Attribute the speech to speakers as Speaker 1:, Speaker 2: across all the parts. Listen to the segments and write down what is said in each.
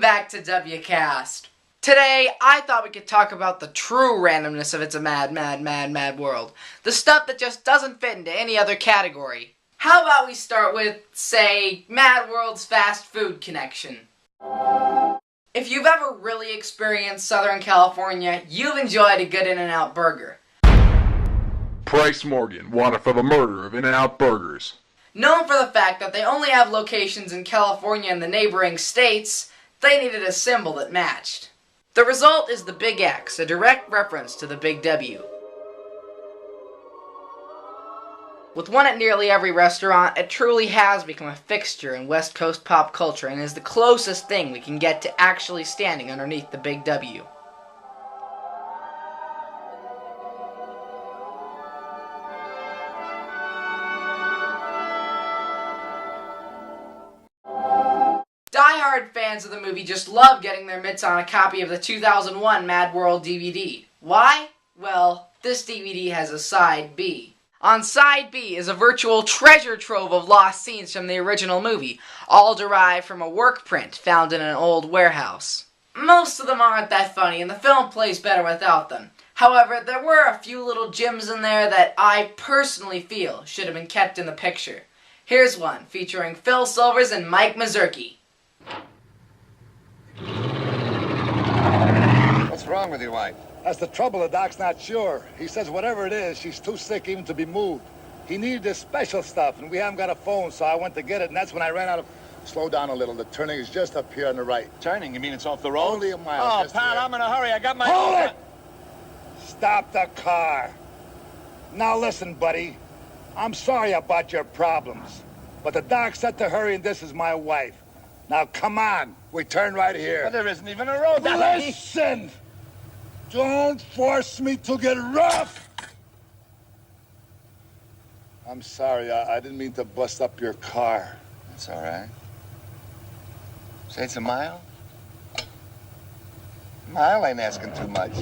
Speaker 1: back to DubyaCast. Today, I thought we could talk about the true randomness of It's a Mad World. The stuff that just doesn't fit into any other category. How about we start with, say, Mad World's fast food connection? If you've ever really experienced Southern California, you've enjoyed a good In-N-Out burger.
Speaker 2: Price Morgan, wanted for the murder of In-N-Out Burgers.
Speaker 1: Known for the fact that they only have locations in California and the neighboring states, they needed a symbol that matched. The result is the Big X, a direct reference to the Big W. With one at nearly every restaurant, it truly has become a fixture in West Coast pop culture and is the closest thing we can get to actually standing underneath the Big W. Die-hard fans of the movie just love getting their mitts on a copy of the 2001 Mad World DVD. Why? Well, this DVD has a Side B. On Side B is a virtual treasure trove of lost scenes from the original movie, all derived from a work print found in an old warehouse. Most of them aren't that funny, and the film plays better without them. However, there were a few little gems in there that I personally feel should have been kept in the picture. Here's one, featuring Phil Silvers and Mike Mazurki.
Speaker 3: What's wrong with your wife?
Speaker 4: That's the trouble. The doc's not sure. He says whatever it is, she's too sick even to be moved. He needed this special stuff, and we haven't got a phone, so I went to get it, and that's when I ran out of... Slow down a little. The turning is just up here on the right.
Speaker 3: Turning? You mean it's off the road?
Speaker 4: Only a mile.
Speaker 3: Oh, Pat, I'm in a hurry. I got my...
Speaker 4: Hold it! Stop the car. Now listen, buddy. I'm sorry about your problems, but the doc said to hurry, and this is my wife. Now, come on. We turn right here.
Speaker 3: But there isn't even a road.
Speaker 4: Listen! Don't force me to get rough! I'm sorry. I didn't mean to bust up your car.
Speaker 3: That's all right. Say it's a mile? A mile ain't asking too much.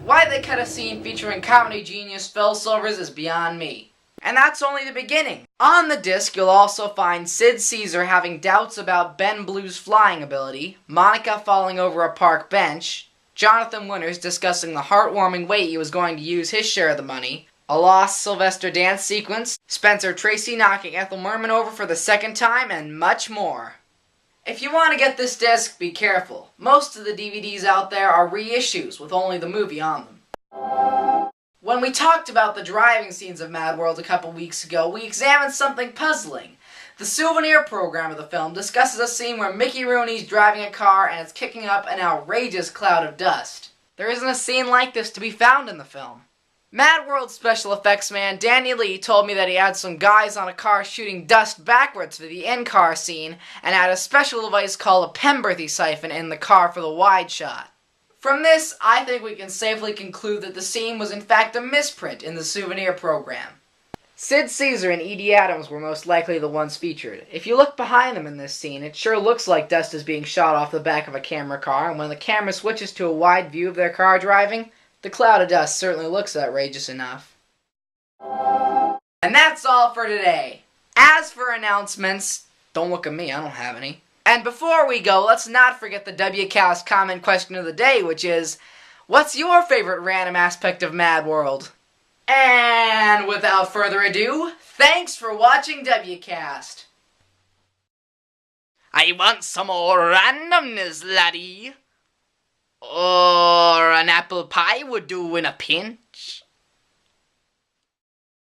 Speaker 1: Why they cut a scene featuring comedy genius Phil Silvers is beyond me. And that's only the beginning. On the disc, you'll also find Sid Caesar having doubts about Ben Blue's flying ability, Monica falling over a park bench, Jonathan Winters discussing the heartwarming way he was going to use his share of the money, a lost Sylvester dance sequence, Spencer Tracy knocking Ethel Merman over for the second time, and much more. If you want to get this disc, be careful. Most of the DVDs out there are reissues with only the movie on them. When we talked about the driving scenes of Mad World a couple weeks ago, we examined something puzzling. The souvenir program of the film discusses a scene where Mickey Rooney's driving a car and it's kicking up an outrageous cloud of dust. There isn't a scene like this to be found in the film. Mad World special effects man Danny Lee told me that he had some guys on a car shooting dust backwards for the in-car scene and had a special device called a Pemberthy siphon in the car for the wide shot. From this, I think we can safely conclude that the scene was in fact a misprint in the souvenir program. Sid Caesar and Edie Adams were most likely the ones featured. If you look behind them in this scene, it sure looks like dust is being shot off the back of a camera car, and when the camera switches to a wide view of their car driving, the cloud of dust certainly looks outrageous enough. And that's all for today. As for announcements, don't look at me, I don't have any. And before we go, let's not forget the DubyaCast comment question of the day, which is, what's your favorite random aspect of Mad World? And without further ado, thanks for watching DubyaCast. I want some more randomness, laddie. Or an apple pie would do in a pinch.